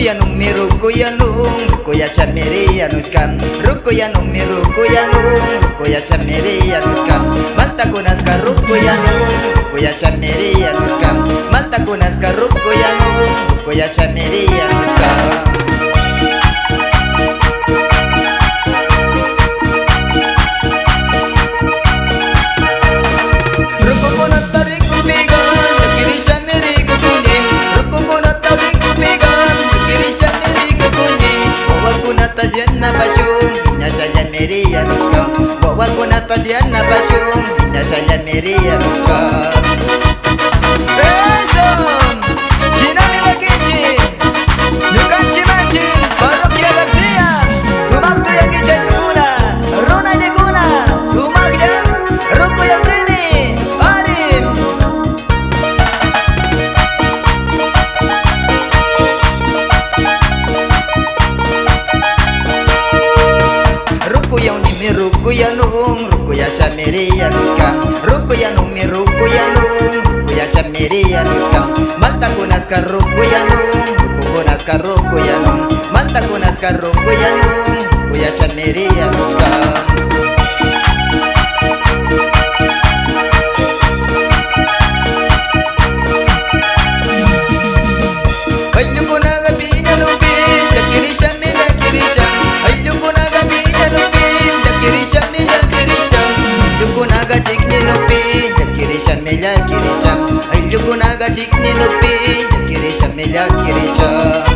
ya nummi ruku ya nung, ruku ya chamiri ya nuskam, ruku ya nummi ruku ya nung, ruku ya chamiri ya nuskam, manta kunaska ruku ya nung, ruku ya chamiri ya nuskam, manta kunaska ruku ya nung, ruku ya chamiri ya nuskam. Meria nuskam, wawa kuna tasiana bashum, inasanya meria nuskam. Besom, China Milagichi, Nukanchi Manchi, Parroquia García, Sumaktu Yagicha Yuguna, Rona Yuguna, Sumagya, Ruku Yagini, Arim. Ruku ya nung, ruku ya chamiri ya nuskam, ruku ya nummi ruku ya nung, ruku ya chamiri ya nuskam, manta kunaska ruku ya nung, ruku kunaska ruku ya nung, manta kunaska ruku ya nung, ruku ya chamiri ya nuskam. Kirisha, ay lugo na gajik ni nupi, kirisha mela kirisha.